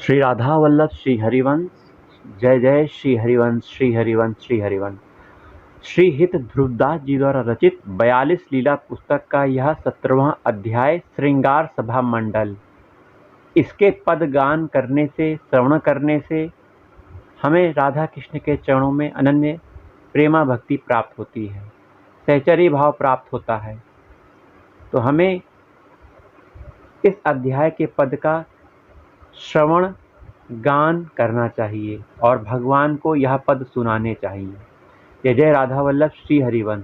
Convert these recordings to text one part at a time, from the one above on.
श्री राधा वल्लभ श्री हरिवंश। जय जय श्री हरिवंश श्री हरिवंश श्री हरिवंश। श्री हित ध्रुवदास जी द्वारा रचित 42 लीला पुस्तक का यह 17वां अध्याय श्रृंगार सभा मंडल। इसके पद गान करने से, श्रवण करने से हमें राधा कृष्ण के चरणों में अनन्य प्रेमा भक्ति प्राप्त होती है, सहचर्य भाव प्राप्त होता है। तो हमें इस अध्याय के पद का श्रवण गान करना चाहिए और भगवान को यह पद सुनाने चाहिए। जय जय राधा वल्लभ श्री हरिवंश।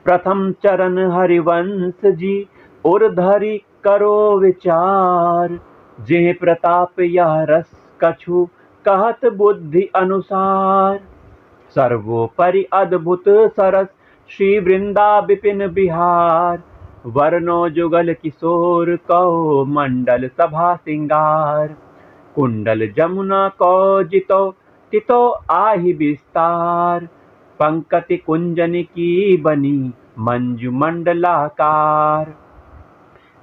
प्रथम चरण हरिवंश जी और धरि करो विचार, जिह प्रताप यह रस कछु कहत बुद्धि अनुसार। सर्वोपरि अद्भुत सरस श्री वृंदा विपिन बिहार, वर्णो जुगल किशोर कहो मंडल सभा सिंगार। कुंडल जमुना को जितो तितो आहि विस्तार, पंकति कुंजन की बनी मंजु मंडलाकार।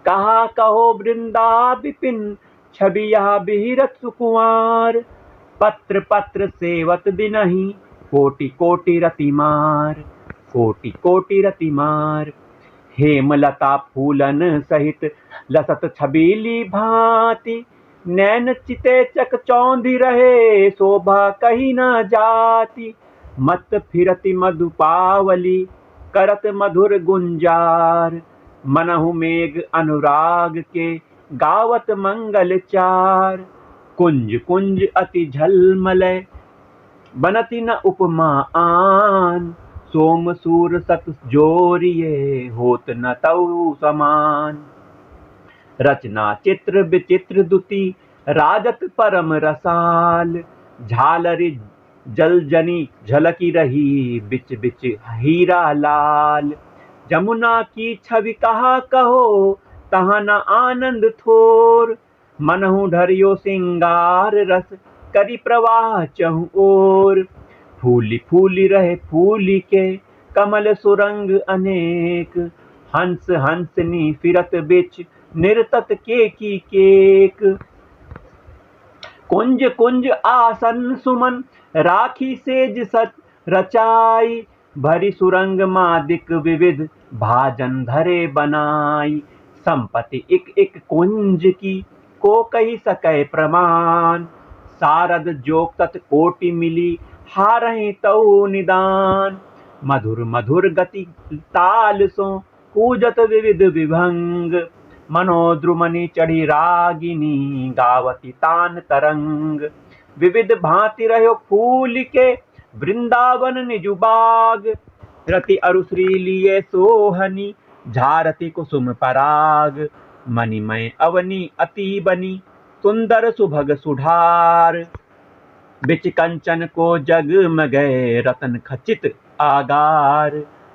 कहा कहो वृंदा विपिन छवि यह बिहरत सुकुमार, पत्र पत्र सेवत दिनहि कोटि कोटि रतिमार। कोटि कोटि रतिमार हेमलता फूलन सहित लसत छबीली भांति, नैन चिते चक चौंधी रहे शोभा कही न जाती। मत फिरति मधुपावली करत मधुर गुंजार, मनहु मेघ अनुराग के गावत मंगल चार। कुंज कुंज अति झलमलय बनति न उपमा आन, सोम सूर सत जोरिये होत न तउ समान। रचना चित्र विचित्र दुति राजत परम रसाल, झालरि जलजनी झलकी रही बिच बिच हीरा लाल। जमुना की छवि कहा कहो तहाँ न आनंद थोर, मनहु ढरियो सिंगार रस करी प्रवाह चहु ओर। फूली फूली रहे फूली के कमल सुरंग अनेक, हंस हंसनी फिरत बिच निरतत केकी केक। कुंज कुंज आसन सुमन राखी सेज सच रचाई, भरी सुरंग मादिक विविध भाजन धरे बनाई। संपत्ति इक इक कुंज की को कही सकै प्रमाण, सारद जोग तत् कोटि मिली हारहि तऊ निदान। मधुर मधुर गति ताल सो कूजत विविध विभंग, मनोद्रुमनि चढ़ी रागिनी गावती तान तरंग। विविध भांति रहो फूल के वृंदावन निजु बाग, रति अरु श्री लिए सोहनी झारती कुसुम पराग। मणिमय अवनी अति बनी सुंदर सुभग सुधार, बिच कंचन को जगमगै रतन खचित आगार।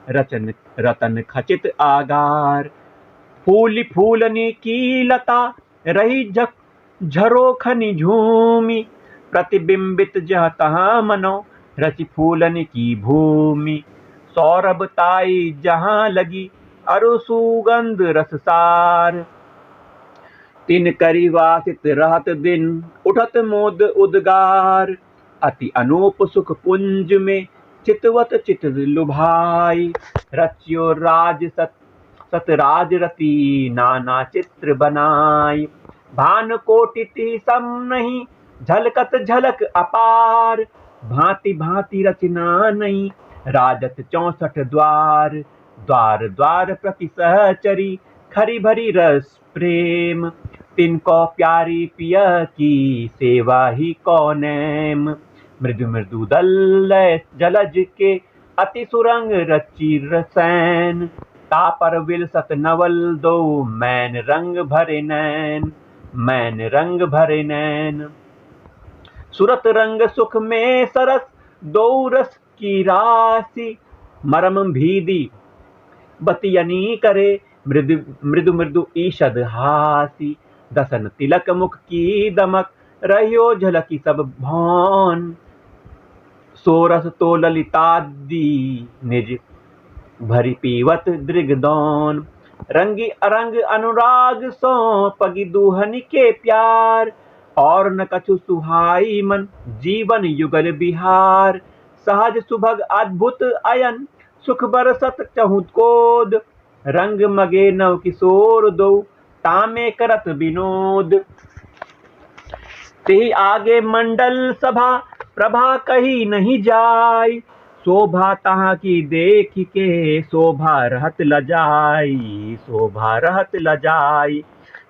रतन खचित आगार फूली फूलनी की लता रही झरोखनी झूमी, प्रतिबिंबित जह तहाँ मनो रचि फूलन की भूमि। सौरभ ताई जहाँ लगी अरु सुगंध रससार, तिन करी वासित रहत दिन उठत मोद उद्गार। अति अनूप सुख कुंज में चितवत चित लुभाई, रच्यो राज सत राज रति नाना चित्र बनाई। भान कोटि ति सम नहीं झलकत झलक अपार, भांति भांति रचना नहीं राजत 64 द्वार। द्वार द्वार प्रति सहचरी खरी भरी रस प्रेम, तिनको प्यारी पिय की सेवा ही को नेम। मृदु मृदु दल जलज के अति सुरंग रचि रसैन, तापर विलसत नवल दो मैन रंग भरे नैन। मैन रंग भरे नैन सुरत रंग सुख में सरस दो रस की राशि, मरम भीदी बतियनी करे मृदु मृदु मृदु ईषद हासी। दसन तिलक मुख की दमक रहियो झलकी सब भौन, सोरस तो ललितादि निज भरी पीवत दृगदौन। रंगी अरंग अनुराग सो पगी दुहन के प्यार, और न कछु सुहाई मन, जीवन युगल बिहार। सहज सुभग अद्भुत अयन, सुख बरसत चहुत कोद। रंग मगे नव किशोर दो, तामे करत विनोद। ते आगे मंडल सभा, प्रभा कही नहीं जाय। शोभा तहाँ की देख के, शोभा रहत लजाई, शोभा रहत लजाई।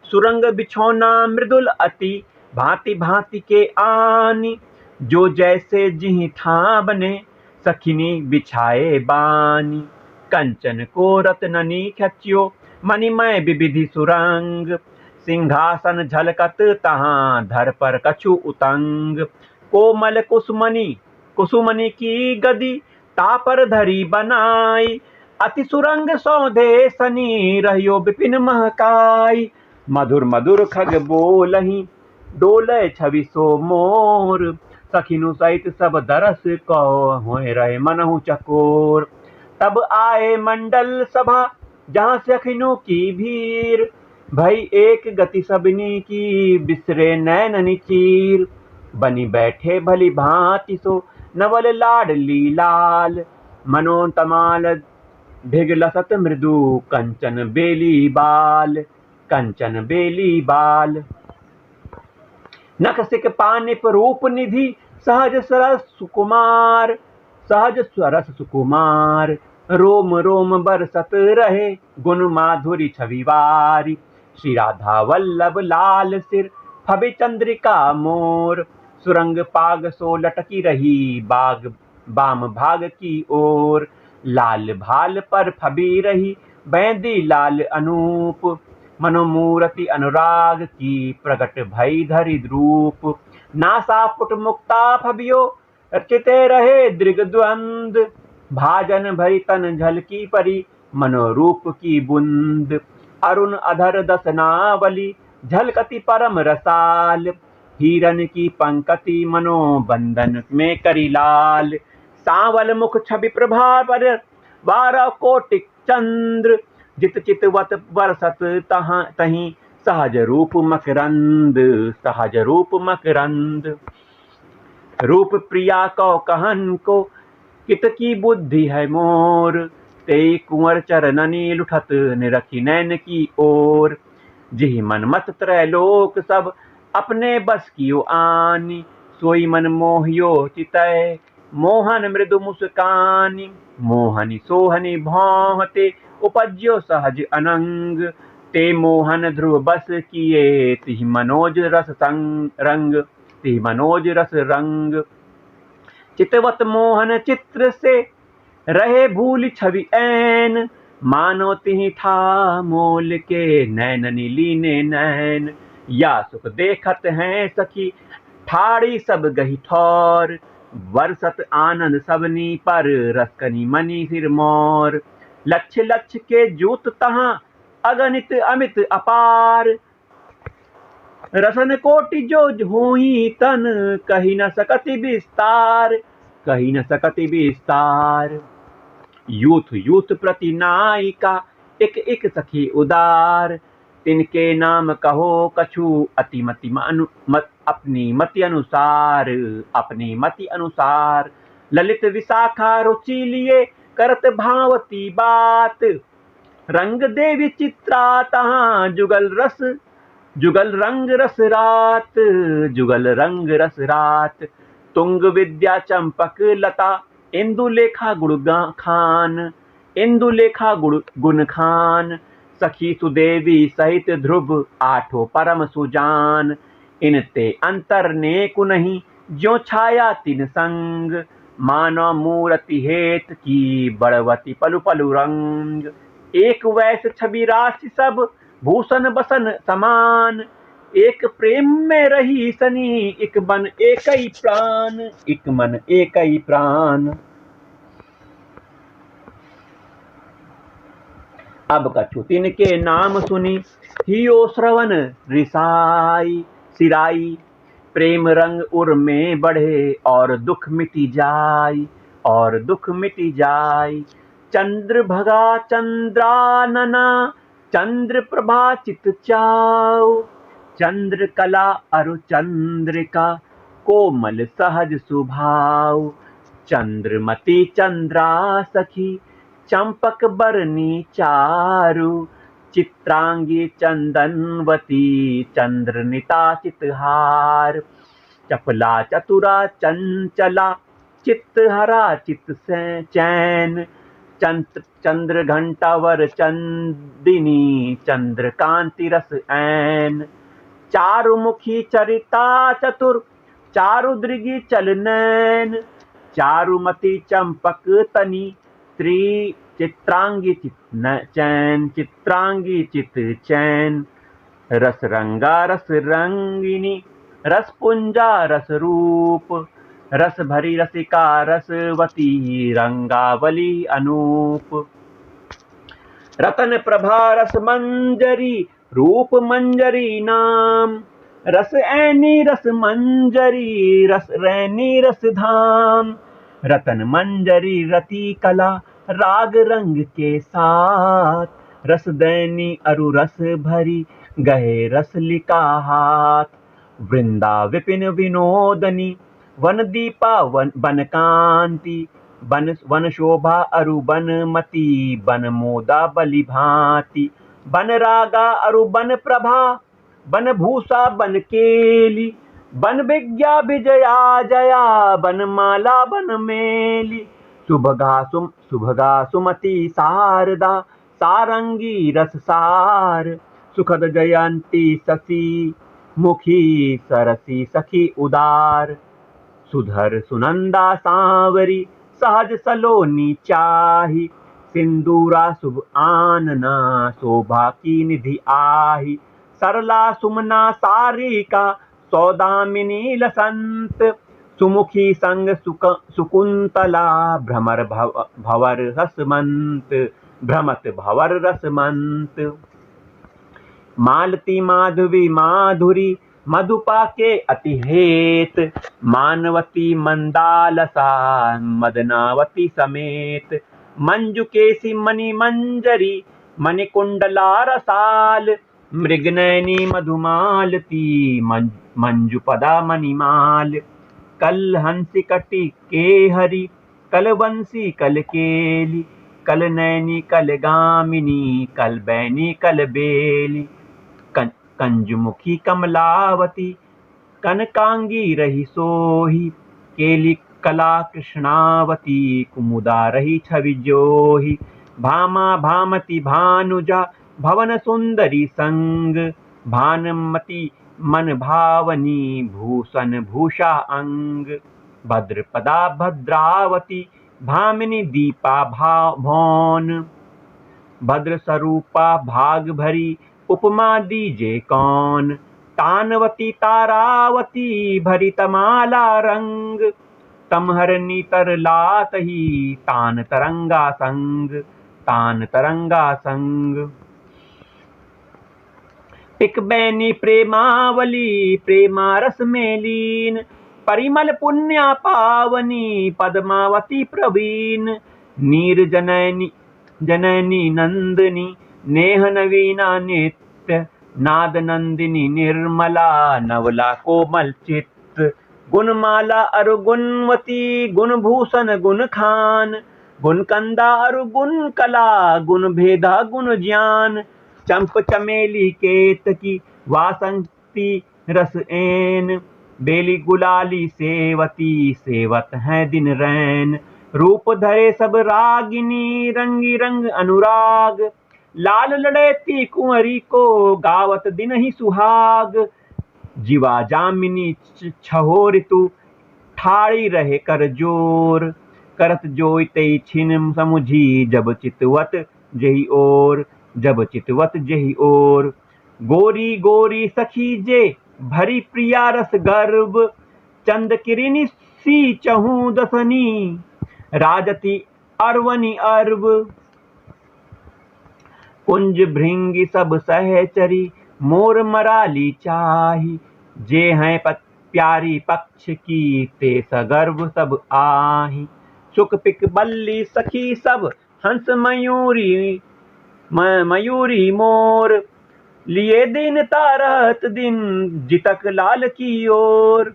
सुरंग बिछौना मृदुल अति, भांति भांति के आनी। जो जैसे जिहि था बने, सखिनी बिछाए बानी। कंचन को रत्ननी खच्यो, मणिमय विविधि सुरंग। सिंहासन झलकत तहाँ, धर पर कछु उतंग। कोमल कुसुमनी की गदी, तापर धरी बनाई। अति सुरंग सौधे सनी, रहियो विपिन महकाई। मधुर मधुर खग बोलहि, डोले छवि सो मोर। सखिनु सहित सब दरस कहो, होए रहे मनहु चकोर। तब आए मंडल सभा, जहाँ सखिनु की भीड़। भई एक गति सबनी की, बिसरे नैन चीर। बनी बैठे भली भांति सो, नवल लाडली लाल। मनोतमाल भिगलसत मृदु, कंचन बेली बाल, कंचन बेली बाल। नखसिक पानिप रूप निधि, सहज सरस सुकुमार, सहज सरस सुकुमार। रोम रोम बरसत रहे, गुण माधुरी छविवारी। श्री राधा वल्लभ लाल सिर, फबि चंद्रिका मोर। सुरंग पाग सो लटकी रही, बाग बाम भाग की ओर। लाल भाल पर फबी रही, बैंदी लाल अनूप। मनोमूर्ति अनुराग की, प्रगट भई धरि रूप। नासा पुट मुक्ता फबियो, रचिते रहे दृग्द्वंद। भाजन भरी तन झलकी परी, मनोरूप की बुंद। अरुण अधर दसनावली, झलकती परम रसाल। हिरन की पंकति, मनोबंधन में करी लाल। सांवल मुख छवि प्रभा पर, 12 कोटिक चंद्र। जित चितवत बरसत तहीं, सहज रूप मकरंद, सहज रूप मकरंद। रूप प्रिया कौ कहन को, कित की बुद्धि है मोर। ते कुंवर चरणनी लुठत, निरखी नैन की ओर। जिहि मन मत त्रैलोक सब, अपने बस कियो आनी। सोई मन मोहियो चितय, मोहन मृदु मुस्कानी। मोहनी सोहनी भौंते, उपज्यो सहज अनंग। ते मोहन ध्रुव बस किए, तिहि मनोज रस रंग, तिहि मनोज रस रंग। चितवत मोहन चित्र से, रहे भूल छवि ऐन। मानो तिहि था मोल के, नैननी लीने नैन। या सुख देखत हैं सखी, ठाड़ी सब गही ठौर। बरसत आनंद सबनी पर, रसकनी मनी सिर मोर। लक्ष्य लक्ष्य के जूत तहाँ, अगणित अमित अपार। रसन कोटि जो होई तन, कही न सकति विस्तार, कही न सकति विस्तार। यूथ यूथ प्रति नायिका, एक एक सखी उदार। तिनके नाम कहो कछु, अति अपनी मति अनुसार, अपनी मति अनुसार। ललित विशाखा रुचि लिए, करत भावती बात। रंग देवी चित्रा तहाँ, जुगल रंग रस रात, जुगल रंग रस रात। तुंग विद्या चंपक लता, इंदुलेखा गुण खान। सखी सुदेवी सहित ध्रुव, आठों परम सुजान। इनते अंतर नेकु नहीं, ज्यों छाया तिन संग। मानव मूर्ति हेत की, बड़वती पलु पलु रंग। एक वैस छवि राशि सब, भूषण बसन समान। एक प्रेम में रही सनी, एक मन एकई प्राण, एक मन एकई प्राण। अब कछु तिनके नाम सुनी, हियो श्रवण रिसाई सिराई। प्रेम रंग उर में बढ़े, और दुख मिटी जाय, और दुख मिटी जाय। चंद्र भगा चंद्रानना, चंद्र प्रभा चित चाओ। चंद्रकला अरु चंद्रिका कोमल सहज सुभाव। चंद्रमती चंद्रा सखी चंपक बरनी चारु। चित्रांगी चंदनवती चंद्रनिता चितहार। चपला चतुरा चंचला चित्तहरा चित्त से चैन। चंद्र घंटावर चंदिनी चंद्रकांति रस ऐन। चारुमुखी चरिता चतुर चारुदृगी चलनैन। चारुमती चंपक तनी स्त्री चित्रांगी चैन। चित्रांगी चित चैन। रस रंगा रस रंगिनी रस पुंजा रस रूप। रस भरी रसिका रसवती रंगावली अनूप। रतन प्रभा रस मंजरी रूप मंजरी नाम। रस ऐनी रस मंजरी रस रैनी रस धाम। रतन मंजरी रति कला राग रंग के साथ। रस दैनी अरु रस भरी गहे रस लिका हाथ। वृंदा विपिन विनोदनी वन दीपा वन कांति। वन शोभा अरु बनमती बन मोदा बलि भांति। बन रागा अरु बन प्रभा बन भूषा बन केली। बन विज्ञा विजया जया बन माला बन मेली। सुभगा सुमति शारदा सारंगी रस सार। सुखद जयंती शशि मुखी सरसी सखी उदार। सुधर सुनंदा सांवरी सहज सलोनी चाही। सिंदूरा शुभ आनना शोभा की निधि आही। सरला सुमना सारिका सौदामिनी लसंत। सुमुखी संग सुकुंतला भ्रमर भवर रसमंत। भ्रमत भवर रसमंत। मालती माधवी माधुरी मधुपा के अति हेत। मानवती मंदालसा मदनावती समेत। मंजुकेशी मणि मंजरी मणिकुंडला रसाल। मृगनयनी मधुमालती मंजुपदा मणिमाल। कल हंसी कटी के हरि कलवंशी कलकेली। कल नैनी कल गामिनी कल बैनी कल बेली। कंजमुखी कमलावती कनकांगी रही सोही। केली कला कृष्णावती कुमुदा रही छवि जोही। भामा भामती भानुजा भवन सुंदरी संग। भानुमती मन भावनी भूषण भूषा अंग। भद्रपदा भद्रावती भामिनी दीपा भौन। भद्र स्वरूपा भाग भरी उपमा दीजे कौन। तानवती तारावती भरी तमाला रंग। तमहरनी तरलात ही तान तरंगा संग। तान तरंगा संग। टिकबैनी प्रेमावली प्रेमा रस में लीन। परिमल पुण्या पावनी पद्मावती प्रवीण। नीर जननी नंदिनी नेह नवीना नित्य। नाद नंदिनी निर्मला नवला कोमल चित्त। गुणमाला अरु गुणवती गुणभूषण गुण खान। गुण कंदा अरु गुण कला गुण भेदा गुण ज्ञान। चंप चमेली केतकी वासंती रस ऐन। बेली गुलाली सेवती सेवत है दिन रैन। रूप धरे सब रागिनी रंगी रंग अनुराग। लाल लड़ेती कुंवरी को गावत दिन ही सुहाग। जीवा जामिनी छहो ऋतु ठाड़ी रहे कर जोर। करत जोईते छिन समुझी जब चितवत जही ओर। जब चितवत जही ओर। गोरी गोरी सखी जे भरी प्रिया रस गर्भ। चंद किरिनी सी चहु दसनी राजती अरवनी अर्व। कुंज भृंगी सब सहचरी मोर मराली चाही। जे हैं प्यारी पक्ष की ते सगर्व सब आही। सुख पिक बल्ली सखी सब हंस मयूरी मयूरी मोर। लिए दीनता रहत दिन जितक लाल की ओर।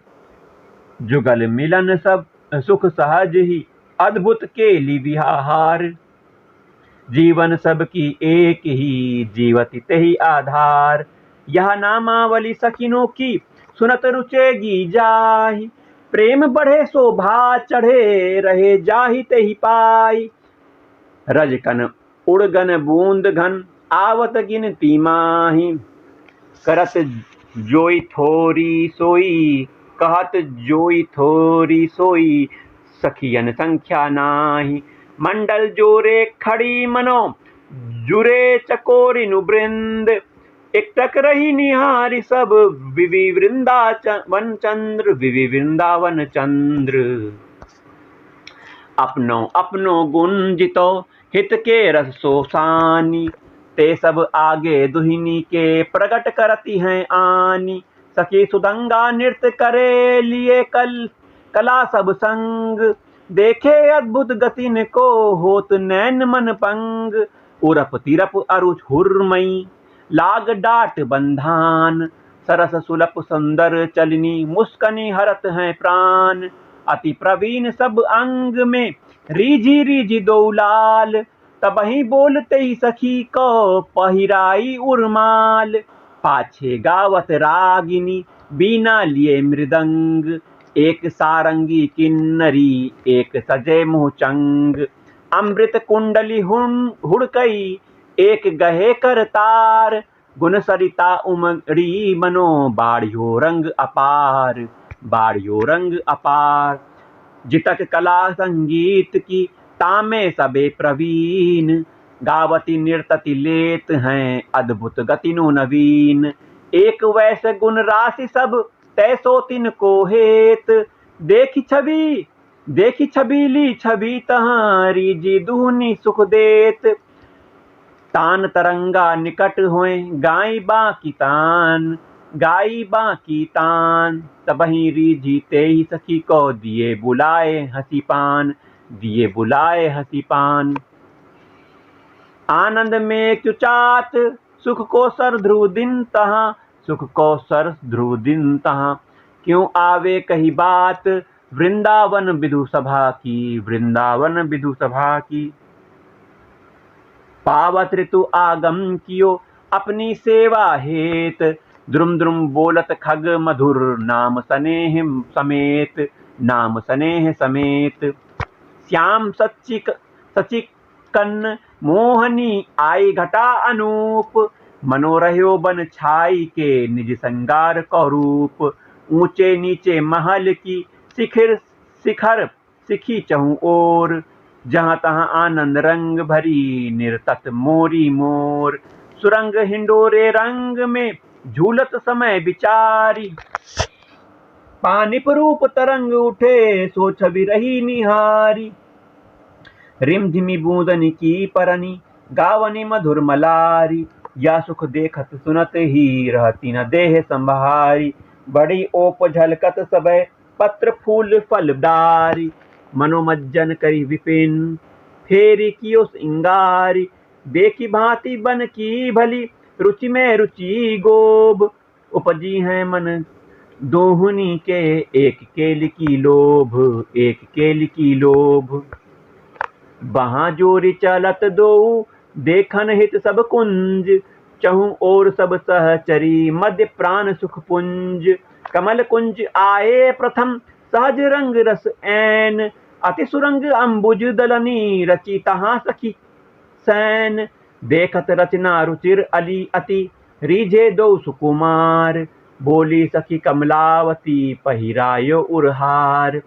जुगल मिलन सब सुख सहज ही अद्भुत केली विहार। जीवन सबकी एक ही जीवति ते ही आधार। यह नामावली सकिनों की सुनत रुचेगी जाहि। प्रेम बढ़े शोभा चढ़े रहे जाहि ते ही पाई। रजकन उड़गन बूंद घन आवत गिनती माही। करत जोई थोरी सोई कहत जोई थोरी सोई सखियन संख्या नाही। मंडल जोरे खड़ी मनो जुरे चकोरिनु वृंद। एकटक रही निहारी सब विवि वृंदावन चंद्र विवि वृंदावन चंद्र। अपनो अपनो गुण जितो हित के रस सोसानी। ते सब आगे दुहिनी के प्रगट करती हैं आनी। सखी सुदंगा नृत्य करे लिए कला सब संग। देखे अद्भुत गतिन को होत नैन मन पंग। उरप तिरप अरुच हुरमई लाग डाट बंधान। सरस सुलप सुंदर चलनी मुस्कनी हरत हैं प्राण। अति प्रवीण सब अंग में रीझी रीझी दौलाल। तबही बोलते ही सखी को पहिराई उर्माल। पाछे गावत रागिनी बीना लिए मृदंग। एक सारंगी किन्नरी एक सजे मुहचंग। अमृत कुंडली हुड़कई एक गहे कर तार। गुण सरिता उमड़ी मनो बाढ़ियो रंग अपार। बाढ़ियो रंग अपार। जितक कला संगीत की तामे सबे प्रवीण। गावती नृतति लेत हैं अद्भुत गतिनु नवीन। एक वैसे गुण राशि सब तैसो तिन को हेत। देखी छबीली छवि तहारी जी दुहनी सुख देत। तान तरंगा निकट होए गाई बाकी तान। गाई बाकी तान तबही रीझी ते ही सखी को दिए बुलाए हंसी पान। दिए बुलाए हंसी पान। आनंद में चुचात सुख को सर ध्रुव दिन तहाँ। सुख को सर ध्रुव दिन तहाँ क्यों आवे कही बात। वृंदावन विधु सभा की वृंदावन विधु सभा की। पावत ऋतु आगम कियो अपनी सेवा हेत। द्रुम द्रुम बोलत खग मधुर नाम स्नेह समेत। नाम स्नेह समेत। श्याम सचिकन मोहनी आई घटा अनूप। मनोरह्यो बन छाई के निज संगार को रूप। ऊंचे नीचे महल की शिखर सिखी चहु ओर। जहाँ तहाँ आनंद रंग भरी निर्तत मोरी मोर। सुरंग हिंडोरे रंग में झूलत समय विचारी। पानिप रूप तरंग उठे सो छवि रही निहारी। रिमझिमी बूंदनी की परनी गावनी मधुर मलारी। या सुख देखत सुनत ही रहती न देह संभारी। बड़ी ओप झलकत सबे पत्र फूल फलदारी। मनोमज्जन करी विपिन फेरी कियो सिंगारी। देखी भांति बन की भली रुचि में रुचि गोब। उपजी है मन दोहुनी के एक केल की लोभ। एक केल की लोभ। वहाँ जोरी चलत दो देखन हित सब कुंज। चहु और सब सहचरी मध्य प्राण सुख पुंज। कमल कुंज आए प्रथम सहज रंग रस ऐन। अति सुरंग अंबुज दलनी रची तहाँ सखी सैन। देखत रचना रुचिर अली अति रीझे दो सुकुमार। बोली सखी कमलावती पहिरायो उरहार।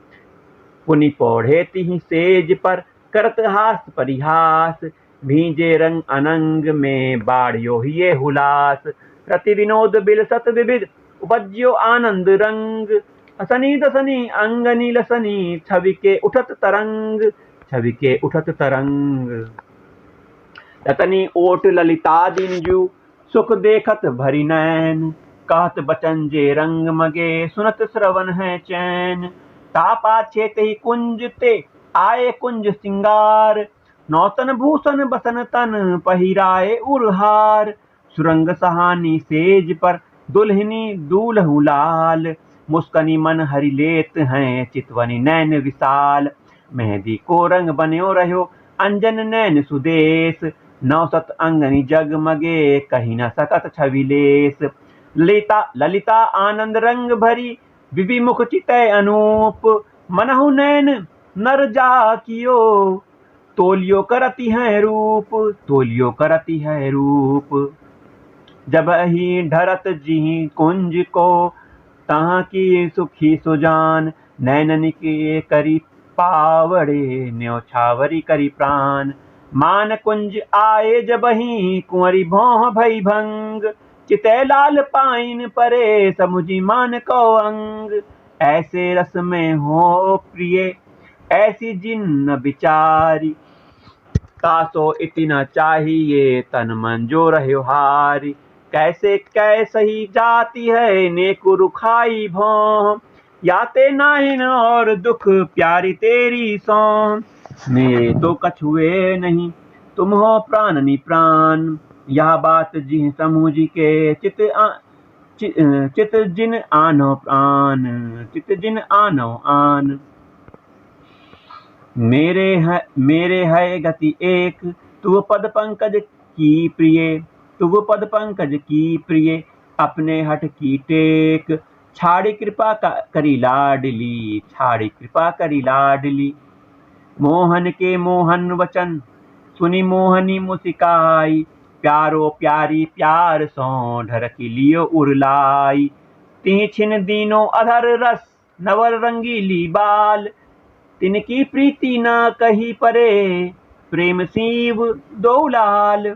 पुनि पौढ़े तिहि सेज पर करत हास परिहास। भीजे रंग अनंग में बाढ़ियो हिये हुलास। रति विनोद बिलसत विविध उपज्यो आनंद रंग। असनी दसनी अंगनी लसनी छवि के उठत तरंग। छवि के उठत तरंग। रतनी ओट ललिता दिंजु सुख देखत भरी नैन। कहत बचन जे रंग मगे सुनत श्रवण है चैन। तापा छेते ही कुंज ते आए कुंज सिंगार। नौतन भूषण बसन तन पहिराए उरहार। सुरंग सहानी सेज पर दुल्हनी दूल्हू लाल, मुस्कनी मन हरि लेत हैं चितवनी नैन विशाल। मेहंदी को रंग बन्यो रह्यो अंजन नैन सुदेश, नौसत अंगनी जगमगे कहीं न सकत छविलेश। ललिता ललिता आनंद रंग भरी विविमुख चितय अनूप, मनहु नैन नर जाकियो तोलियो करती है रूप, तोलियो करती है रूप। जब ही ढरत जी कुंज को तहाँ की सुखी सुजान, नैनन के करी पावड़े न्योछावरी करी प्राण। मान कुंज आए जब ही कुंवरी भौह भई भंग, चितय लाल पाइन परे समुझी मान को अंग। ऐसे रस में हो प्रिय ऐसी जिन्न बिचारी, तासो इतना चाहिए तन मन जो रहे हारी। कैसे कैसही जाती है नेकु रुखाई भौं, याते नाहिन और दुख प्यारी तेरी सौं। मेरे तो कछुए नहीं तुम हो प्राण नि प्राण, यह बात जिह समूझी के चित जिन आनो प्राण, चित जिन आनो आन। मेरे है गति एक तू पद पंकज की प्रिय, तू पद पंकज की प्रिय अपने हठ की टेक। छाड़ी कृपा करी लाडली, छाड़ी कृपा करी लाडली। मोहन के मोहन वचन सुनी मोहनी मुस्काई, प्यारो प्यारी प्यार सो ढरकी लियो उरलाई। तिह छिन दीनो अधर रस नवर रंगीली बाल, तिनकी प्रीति न कही परे प्रेम सीव दौलाल।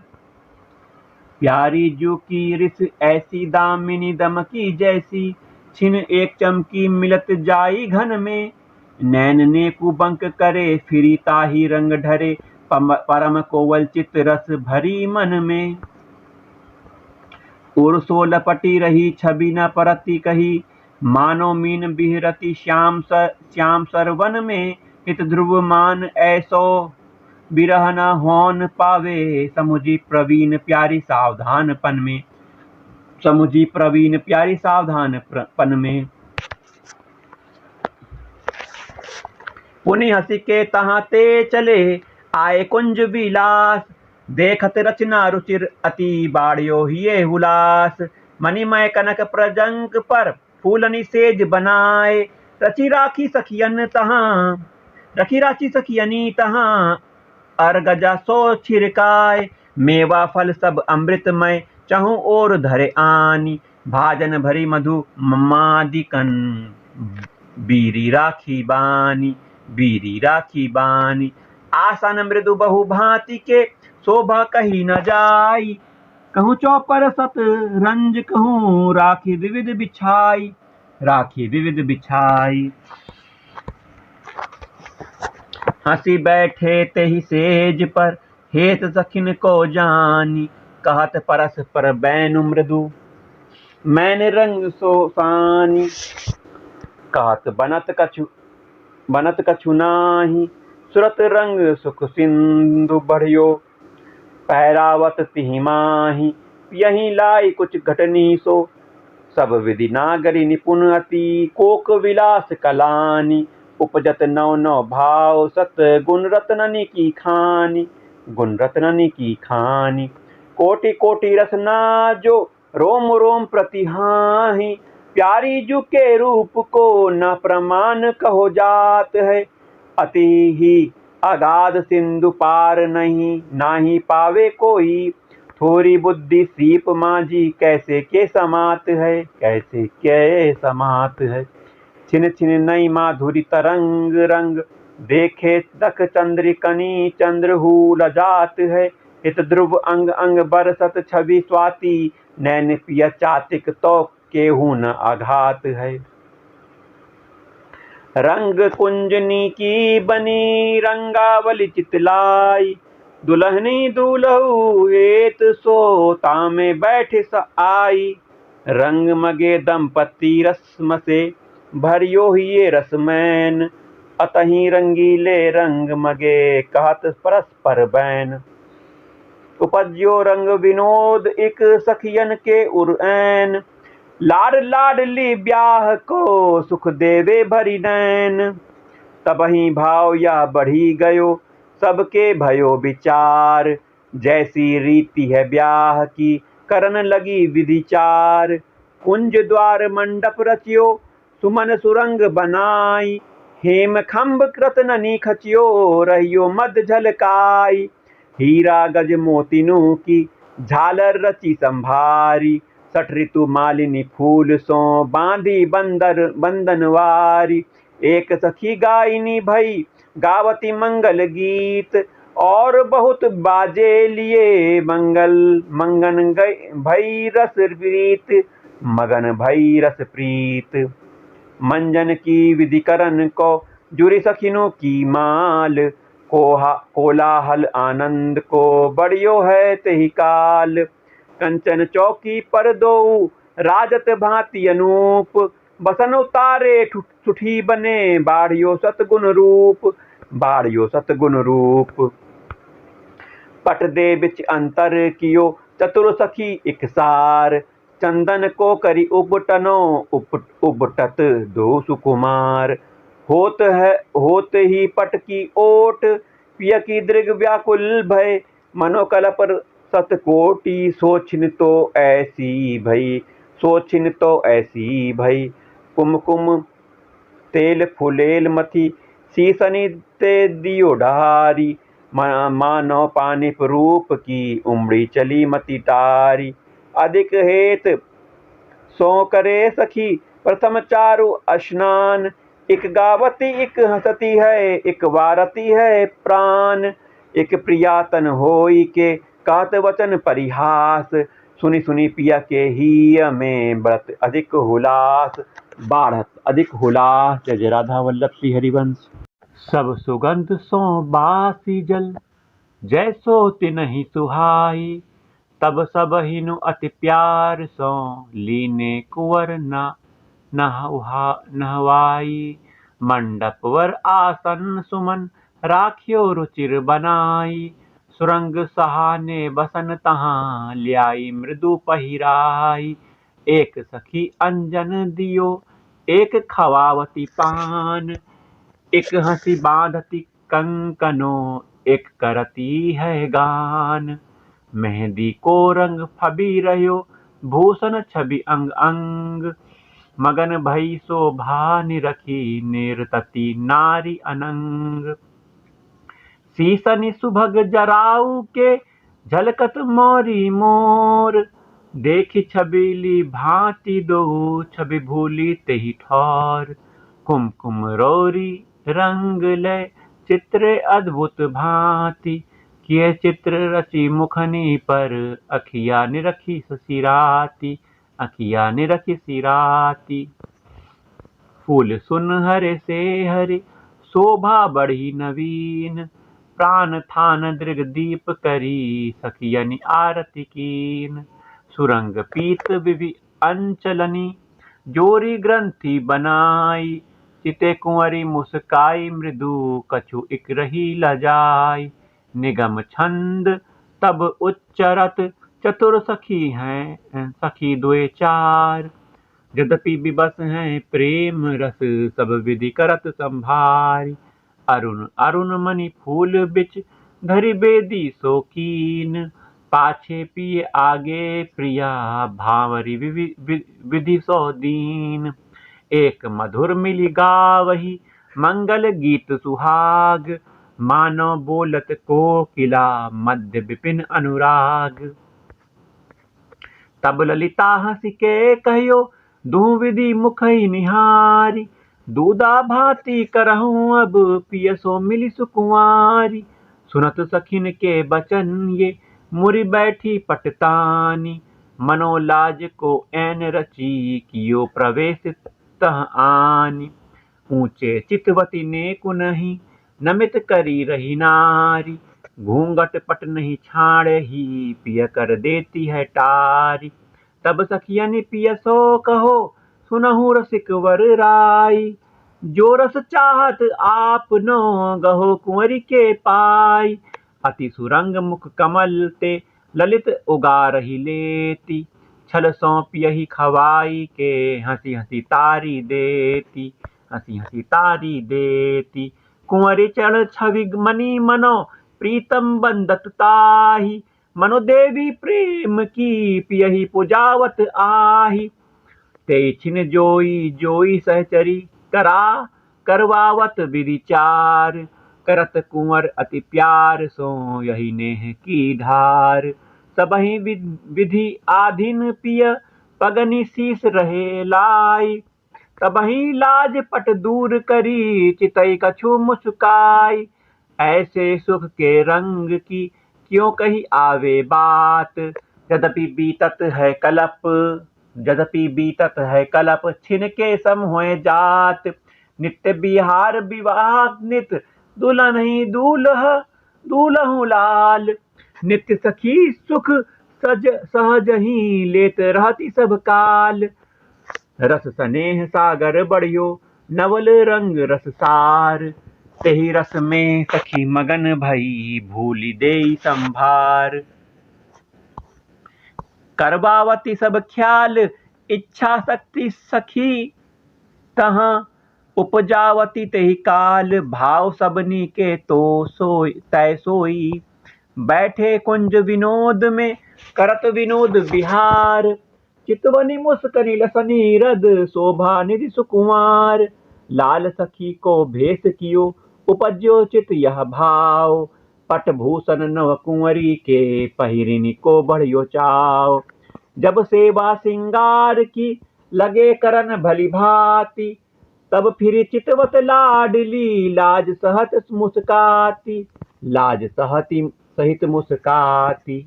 प्यारी जू की रिस ऐसी दामिनी दमकी जैसी, छिन एक चमकी मिलत जाई घन में। नैन ने कुबंक करे फिरी ताही रंग ढरे, परम कोवल चित रस भरी मन में। उर्सो लपटी रही छवि न परती कही, मानो मीन बिहरती श्याम सरवन में। हित ध्रुव मान ऐसो बिरह न होन पावे, समुझी प्रवीण प्यारी सावधान पन में, समुझी प्रवीण प्यारी सावधान पन में। पुनि हंसी के तहाँ ते चले आए कुंज विलास, देखत रचना रुचिर अति बाड़ियो हिये हुलास। मणिमय कनक प्रजंक पर फूलनी सेज बनाए, रची राखी सखियन तहाँ, रखी राखी सखियनी तहाँ। अर्गजा सो छिड़काए मेवा फल सब अमृतमय, चहु और धरे आनी भाजन भरी मधु मादिकन। बीरी राखी बानी, बीरी राखी बानी। आसन मृदु बहु भांति के शोभा कही न जाई, कहूँ चौपर सत रंज कहूँ राखी विविध बिछाई, राखी विविध बिछाई। हंसी बैठे तेहि सेज पर हेत सखिन को जानी, कहत परस्पर बैनु मृदु मैंने रंग सोसानी। कहत बनत कछु नाही, सुरत रंग सुख सिंधु बढ़ियो। पैरावत तिहि माही यही लाई कुछ घटनी सो, सब विधि नागरी निपुण अति कोक विलास कलानी। उपजत नौ नौ भाव सत गुण रत्ननि की खानी, गुण रत्ननि की खानी। कोटि कोटि रसना जो रोम रोम प्रतिहाहि, प्यारी जू के रूप को न प्रमाण कहो जात है। अति ही अगाध सिंधु पार नहीं, नाही पावे कोई। थोड़ी बुद्धि सीप मांझी कैसे के समात है, कैसे के समात है। छिन छिन नई माधुरी तरंग रंग, देखे दख चंद्रिकनी चंद्रहू लजात है। हित ध्रुव अंग अंग बरसत छवि स्वाति, नैन पिय चातिक तो केहू न आघात है। रंग कुंजनी की बनी रंगावली चितलाई, दुल्हनी दूल्हू हेत सो तामे बैठ स आई। रंग मगे दंपति रस्म से भरियो हिये रसमैन, अतही रंगीले रंग मगे कहत परस्पर बैन। उपज्यो रंग विनोद एक सखियन के उरैन। लाड लाडली ब्याह को सुख देवे भरी नैन। तबही भाव या बढ़ी गयो सबके भयो विचार। जैसी रीति है ब्याह की करन लगी विधिचार। कुंज द्वार मंडप रचियो सुमन सुरंग बनाई। हेम खम्भ कृतननी खचियो रहियो मद झलकाई। हीरा गज मोतिनु की झालर रची संभारी। सठ ऋतु मालिनी फूल सो बांधी बंदनवारी। एक सखी गायनी भई गावती मंगल गीत। और बहुत बाजे लिए मंगन भई रस प्रीत। मगन भई रस प्रीत। मंजन की विधि करन को जुरी सखिनों की माल। कोलाहल आनंद को बढ़ियो है तही काल। कंचन चौकी पर दो राजत भांति अनूप। बसन उतारे सुठी बने बाढ़ियो सतगुण रूप। बाढ़ियो सतगुण रूप। पट दे बिच अंतर कियो चतुर सखी इकसार। चंदन को करी उबटनो उबटत दो सुकुमार। होत ही पट की ओट पिय की दृग व्याकुल भय। मनोकलप सतकोटि सोचिन तो ऐसी भई। सोचिन तो ऐसी भई। कुमकुम तेल फुलेल मथी सीसनी ते दियो ढारी। मानव पानिप रूप की उमड़ी चली मति टारी। अधिक हेत सो करे सखी प्रथम चारु स्नान। एक गावती एक हंसती है एक वारती है प्राण। एक प्रियातन होई के कहत वचन परिहास। सुनी सुनी पिया के ही में बढ़त अधिक हुलास। बाढ़त अधिक हुलास। जय जय राधा वल्लभ श्री हरिवंश। सब सुगंध सो बासी जल जैसो तिनहि सुहाई। तब सब हिनु अति प्यार सो लीने कुंवर नहवाई। मंडप वर आसन सुमन राखियो रुचिर बनाई। सुरंग सहाने बसन तहाँ ल्याई मृदु पहिराई। एक सखी अंजन दियो एक खवावती पान। एक हंसी बांधती कंकनो एक करती है गान। मेहंदी को रंग फबी रह्यो भूषण छवि अंग अंग। मगन भई शोभा निरखी निरतती नारी अनंग। सीसनि सुभग जराऊ के झलकत मोरी मोर। देखी छबीली भांति दोहु छवि भूली तेहि ठौर। कुमकुम रोरी रंग लय चित्रे अद्भुत भांति। किए चित्र रची मुखनी पर अखिया निरखी सिराती। अखिया निरखी सिराती। फूल सुन हरे से हरे शोभा बढ़ी नवीन। प्राण थान दृग दीप करी सखियनि आरती कीन। सुरंग पीत विधि अंचलनी जोरी ग्रंथि बनाई। चिते कुंवरी मुस्काई मृदु कछु इक रही लजाई। निगम छंद तब उच्चरत चतुर सखी हैं सखी दुए चार। यद्यपि विवश हैं प्रेम रस सब विधि करत संभारी। अरुण अरुण मणि फूल बिच धरि बेदी शोकीन। पाछे पिए आगे प्रिया भांवरी विधि सो दीन। एक मधुर मिली गावही मंगल गीत सुहाग। मानो बोलत कोकिला मध्य विपिन अनुराग। तब ललिता हंसी के कहियो दूं विधि मुखई निहारी। दूधा भांति करहूं अब पियसो मिली सुकुंवारी। सुनत सखिन के बचन ये मुरि बैठी पटतानी। मनोलाज को ऐन रची कियो प्रवेश तह आनी। ऊंचे चितवती ने कुनहि नमित करी रही नारी। घूंघट पट नहीं छाड़े ही पिय कर देती है टारी। तब सखियनि पिय सो कहो सुनहु रसिक वर राई। जो रस चाहत आप नो गहो कुंवरी के पाई। अति सुरंग मुख कमल ते ललित उगारहि लेती। छल सौंप यही खवाई के हंसी हंसी तारी देती, हंसी हंसी तारी देती। कुंवरी चढ़ छवि मनी मनो प्रीतम बंदत ताही। मनो देवी प्रेम की पियही पुजावत आही। ते छिन जोई जोई सहचरी करा करवावत विचार। करत कुंवर अति प्यार सो यही नेह की धार। सबहि विधि आधीन पिय पगनि शीस रहे लाई। तबहि लाज पट दूर करी चितई कछु मुस्काई। ऐसे सुख के रंग की क्यों कही आवे बात। यद्यपि बीतत है कलप, यद्यपि बीतत है कलप छिन के सम होए जात। नित्य बिहार विवाह नित दुल्हन ही दूल्हू लाल। नित्य सखी सुख सहज ही लेत रहती सब काल। रस स्नेह सागर बढ़ियो नवल रंग रस सार। तेहि रस में सखी मगन भई भूलि देई संभार। करवावती सब ख्याल इच्छा शक्ति सखी तहाँ उपजावती तेहि काल। भाव सबनी के तो सोई तय सोई बैठे कुंज विनोद में करत विनोद विहार। चितवनी मुस्कनी लसनी रद शोभा निधि सुकुमार। लाल सखी को भेष कियो उपज्यो चित यह भाव। पट भूषण नव कुंवरी के पहिरिनी को बढ़ियो चाव। जब सेवा सिंगार की लगे करन भली भांति। तब फिर चितवत लाडली लाज सहत मुस्काती, लाज सहती सहित मुस्काती।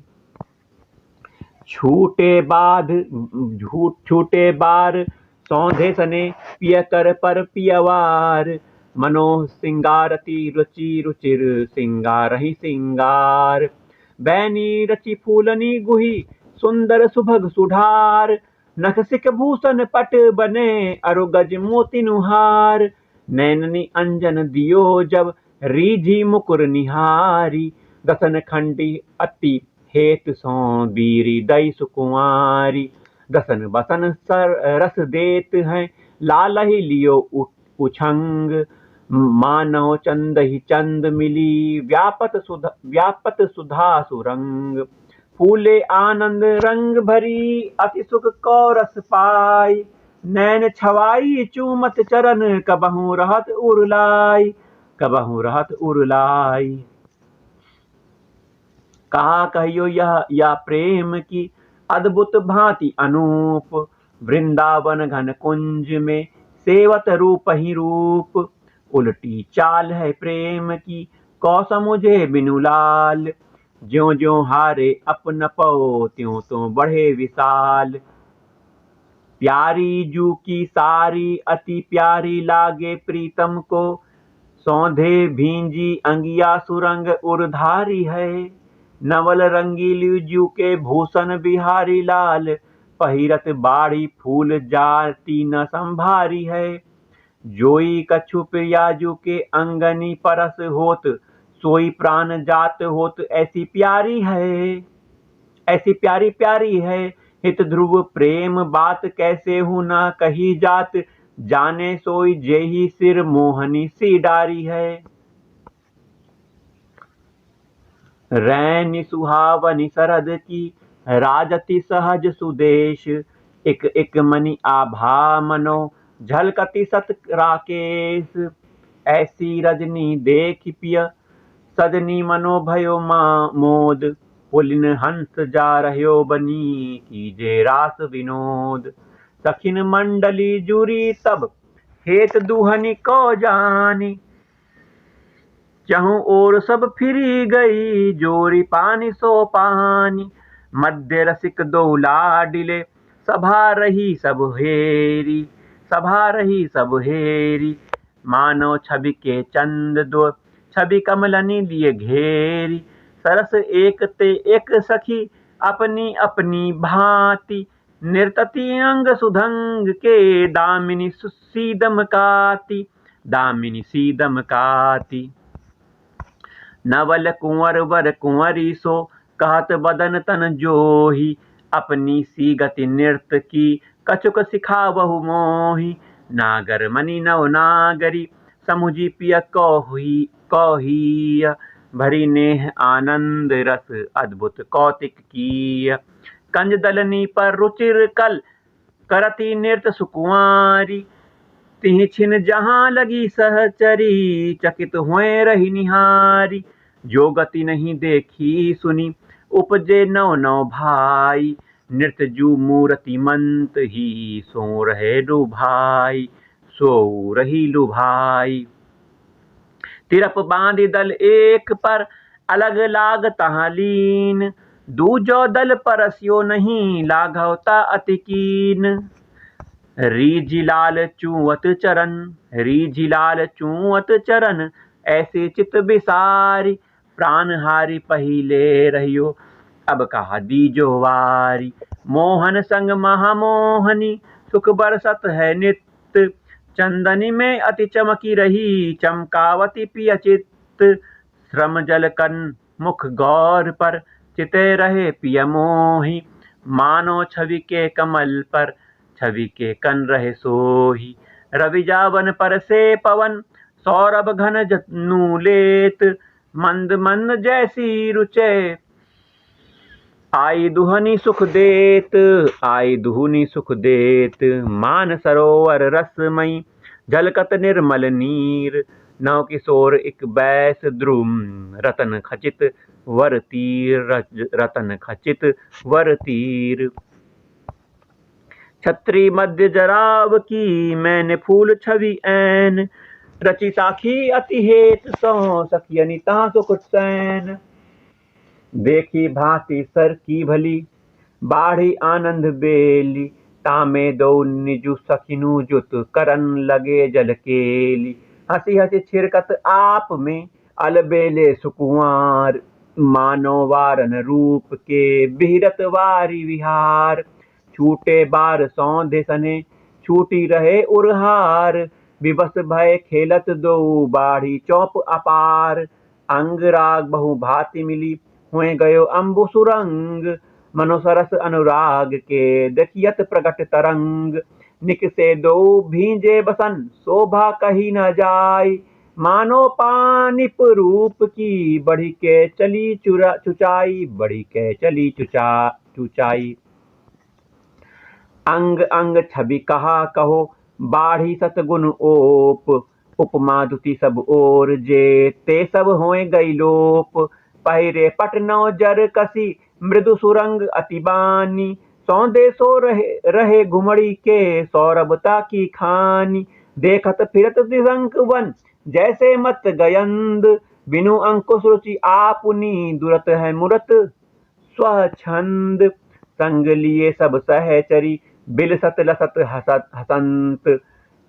छूटे बार सौंधे सने पिय कर पर पियवार। मनोह सिंगारती रुचि रुचिर सिंगारहि सिंगार। बैनी रचि फूलनी गुही सुंदर सुभग सुधार। नख सिक भूषण पट बने अरु गज मोती नुहार। नैननी अंजन दियो जब रीझी मुकुर निहारी। दसन खंडी अति हेत सो बीरी दई सुकुमारी। दसन बसन सर रस देत हैं लाल ही लियो उछंग। मानव चंद ही चंद मिली व्यापत सुधा सुरंग। फूले आनंद रंग भरी अति सुख को रस पाई। नैन छवाई चूमत चरण कबहू रहत उरलाई, कबहू रहत उरलाई। कहा कहियो यह प्रेम की अद्भुत भांति अनूप। वृंदावन घन कुंज में सेवत रूप ही रूप। उल्टी चाल है प्रेम की कौ समुझे बिनु लाल। ज्यों ज्यों हारे अपन पो त्यों त्यों बढ़े विशाल। प्यारी जू की सारी अति प्यारी लागे प्रीतम को। सौंधे भींजी अंगिया सुरंग उर्धारी है। नवल रंगीली जू के भूषण बिहारी लाल। पहिरत बाड़ी फूल जाती न संभारी है। जोई कछु प्रियाजू के अंगनी परस होत। सोई प्राण जात होत ऐसी प्यारी है, ऐसी प्यारी प्यारी है। हित ध्रुव प्रेम बात कैसे हूँ न कही जात। जाने सोई जेही सिर मोहनी सी डारी है। रैनी सुहावनी सरद की राजति सहज सुदेश। एक एक मनि आभा मनो झलकती सत राकेश। ऐसी रजनी देख पिय सजनी मनो भयो मोद। पुलिन हंस जा रह्यो बनी कीजे रास विनोद। सखिन मंडली जुरी तब हेत दुहनी को जानी। चहु और सब फिरी गई जोरी पानी सो पानी। मध्य रसिक दो लाडिले सभा रही सब हेरी, सभा रही सब हेरी। मानो छवि के चंद दो छवि कमलनी लिए घेरी। सरस एक ते एक सखी अपनी अपनी भांति। निर्तति अंग सुधंग के दामिनी सीदम काती, दामिनी सीदम काती। नवल कुंवर वर कुंवरी सो कहत बदन तन जोही। अपनी सी गति नृत्य की कछुक सिखावहु मोही। नागर मणि नव नागरी समुझी पिय कौहिय। भरी नेह आनंद रस अद्भुत कौतिक कीय। कंज दलनी पर रुचिर कल करती नृत्य सुकुमारी। तिहि छिन जहाँ लगी सहचरी चकित हुए रही निहारी। जो गति नहीं देखी सुनी उपजे नौ नौ भाई। नृत्य जू मूर्ति मंत ही सो रहे लुभाई। सो रही लुभाई। तिरप बांधि दल एक पर अलग लाग तहाँ लीन। दूजो दल परस्यो नहीं लाघवता अति कीन। रीझिलाल चूवत चरण रीझिलाल चूवत चरण ऐसे चित बिसारी। प्राणहारी पहिले रहियो अब कहा दीजो वारी। मोहन संग महामोहनी सुख बरसत है नित्य। चंदनी में अति चमकी रही चमकावती पिय चित्त। श्रम जल कन मुख गौर पर चिते रहे पिय मोही। मानो छवि के कमल पर छवि के कन रहे सोही। रवि जावन पर से पवन सौरभ घन जनु लेत। मंद मंद जैसी रुचे आई दुहनी सुख देत। आई दुहनी सुख देत। मान सरोवर रसमयी झलकत निर्मल नीर। नव किशोर एक बैस द्रुम रतन खचित वर तीर। रतन खचित वर तीर। छत्री मध्य जराव की मैंने फूल छवि ऐन। रचि साखी अति हेत सो सखियनि ता सुख सैन। देखी भांति सर की भली बाढ़ी आनंद बेली। तामे दो निजु सखिनु जुत करन लगे जल केली। हंसी हंसी छिरकत आप में अलबेले सुकुमार। मानो वारन रूप के बिहरत वारी विहार। छूटे बार सौंधे सने छूटी रहे उरहार। विवश भय खेलत दो बाढ़ी चौप अपार। अंग राग बहु भांति मिली हुए गयो अम्बु सुरंग। मनोसरस अनुराग के देखियत प्रगट तरंग। निक से दो भींजे बसन शोभा कही न जाय। मानो पानिप रूप की बढ़ी के चली चुचाई। बढ़ी के चली चुचाई। अंग अंग छवि कहा कहो बाढ़ी सतगुण ओप। उपमा दुति सब ओर जे ते सब होए गई लोप। पहिरे पट नौ जर कसी मृदु सुरंग अतिबानी। सौंदे सो रहे घुमड़ी के सौरभता की खानी। देखत फिरत त्रिशंक वन जैसे मत गयंद। बिनु अंकुश रुचि आपुनी दुरत है मुरत स्वच्छंद। संग लिए सब सहचरी बिलसत लसत हसंत।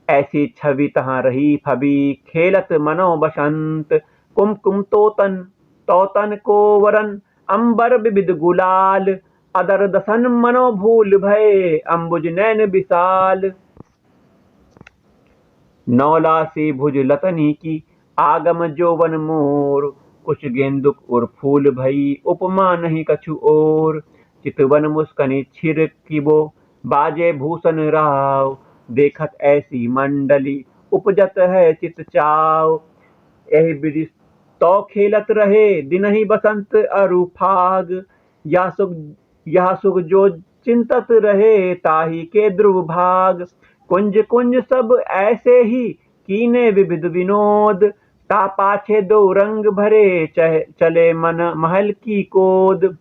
ऐसी छवि तहाँ रही फबी खेलत मनो बसंत। कुमकुम तोतन को वरन अंबर विविध गुलाल। अदर दसन मनो भूल भय अंबुज नैन विशाल। नौलासी भुज लतनी की आगम जोवन मोर। कुछ गेंदुक और फूल भई उपमा नहीं कछु और। चितवन मुस्कनी छिर किबो बाजे भूषण राव। देखत ऐसी मंडली उपजत है चित चाव। यही विधि तो खेलत रहे दिन ही बसंत अरु फाग। यह सुख जो चिंतत रहे ताही के ध्रुव भाग। कुंज कुंज सब ऐसे ही कीने विविध विनोद। ता पाछे दो रंग भरे चले मन महल की कोद।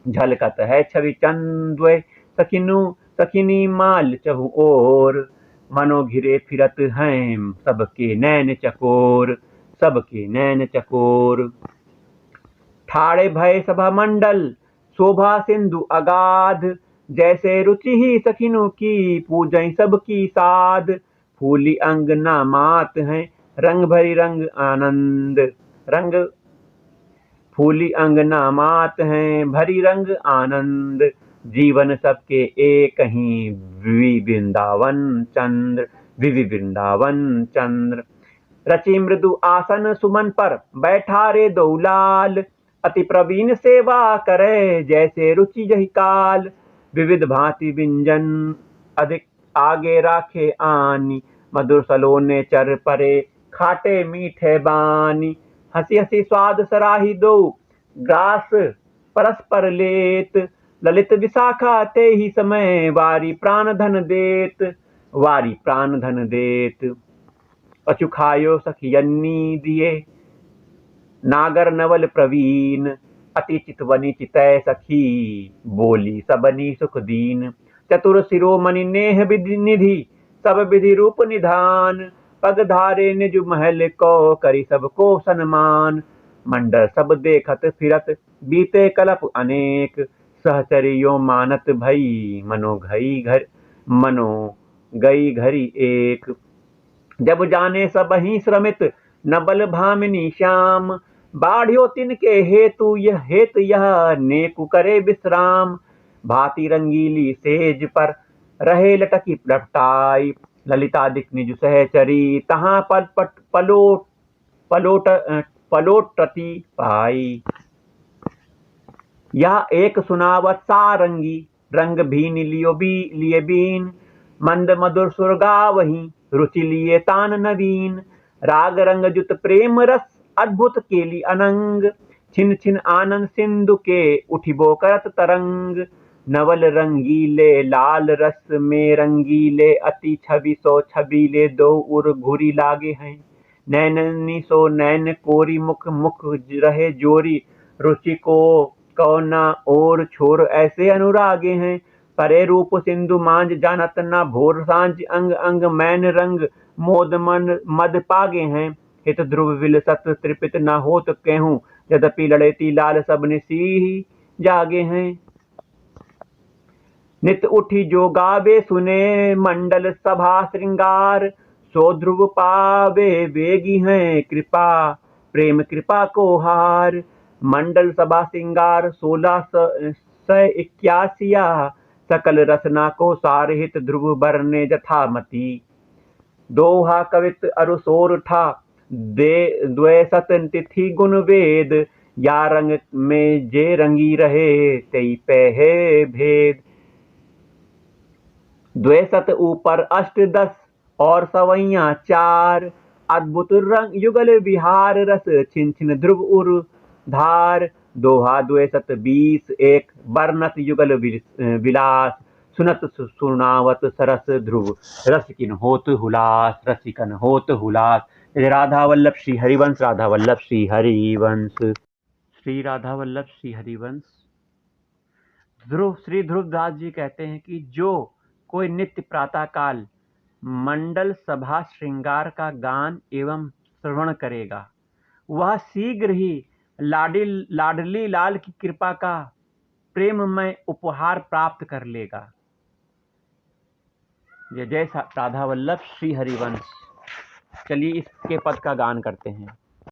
झलकत है छवि चंद्र सखिनी माल चहु ओर। मनो घिरे फिरत हैं सबके नैन चकोर। सबके नैन चकोर। ठाड़े भय सभा मंडल शोभा सिंधु अगाध। जैसे रुचि ही सखिनु की पूजई सबकी साध। फूली अंग ना मात हैं रंग भरी रंग आनंद। रंग फूली अंग ना मात हैं भरी रंग आनंद। जीवन सबके एक ही विवि वृंदावन चंद्र। रचि मृदु आसन सुमन पर बैठा रे दौलाल, अति प्रवीण सेवा करे जैसे रुचि जहि काल, विविध भांति व्यंजन अधिक आगे राखे आनी, मधुर सलोने चर परे खाटे मीठे बानी, हसी हसी स्वाद सराही दो ग्रास परस्पर लेत, ललित विशाखा ते ही समय वारी प्राण धन देत, वारी प्राण धन देत। अचु खायो सखियन्नी दिए नागर नवल प्रवीण, अति चितवनी चितय सखी बोली सबनी सुख दीन, चतुर शिरोमणि नेह विधि निधि सब विधि रूप निधान, पग धारे निज महल को करी सबको सन्मान, मंडल सब देखत फिरत बीते कलप अनेक, सहचरियों मानत भई मनो गई घरी एक, जब जाने सब ही श्रमित न बल भामिनी श्याम, बाढ़ियो तिनके हेतु यह नेकु करे विश्राम, भांति रंगीली सेज पर रहे लटकी लपटाई, ललितादिक निज सहचरी तहाँ पलोटती पाई, यह एक सुनावत सारंगी रंग भीन लिए बीन, मंद मधुर सुर गावहीं रुचि लिए तान नवीन, राग रंग जुत प्रेम रस अद्भुत केली अनंग, छिन छिन आनंद सिंधु के उठिबो करत तरंग, नवल रंगीले लाल रस में रंगीले अति छवि सो छबीले दो उर घुरी लागे हैं, नैननी सो नैन कोरी मुख मुख रहे जोरी, रुचि को कौना और छोर ऐसे अनुरागे हैं, परे रूप सिंधु मांझ जानत न भोर सांझ, अंग अंग मैन रंग मोद मन मद पागे हैं, हित ध्रुव विलसत त्रिपित न होत कहूँ, यद्यपि लड़ेती लाल सब निसी जागे हैं, नित उठी जो गावे सुने मंडल सभा श्रृंगार, सो ध्रुव पावे वेगी हैं कृपा प्रेम कृपा को हार, मंडल सभा श्रृंगार 1681 सकल रसना को सारहित ध्रुव बरने जथामति, दोहा कवित अरुसोर ठा द्वैसत तिथि गुण वेद, या रंग में जे रंगी रहे तई पहे भेद, द्वैसत ऊपर अष्ट 10 और सवैया 4, अद्भुत रंग युगल विहार रस छिन छिन ध्रुव उर धार, दोहा 220 1 बरनत युगल विलास, सुनत सुनावत सरस ध्रुव रसिकन होत हुलास, रसिकन होत हुलास। राधा वल्लभ श्री हरिवंश, राधा वल्लभ श्री हरिवंश, श्री राधा वल्लभ श्री हरिवंश। श्री ध्रुवदास जी कहते हैं कि जो कोई नित्य प्रातः काल मंडल सभा श्रृंगार का गान एवं श्रवण करेगा, वह शीघ्र ही लाडली लाल की कृपा का प्रेममय उपहार प्राप्त कर लेगा। जय जय राधा वल्लभ श्री हरिवंश। चलिए इसके पद का गान करते हैं।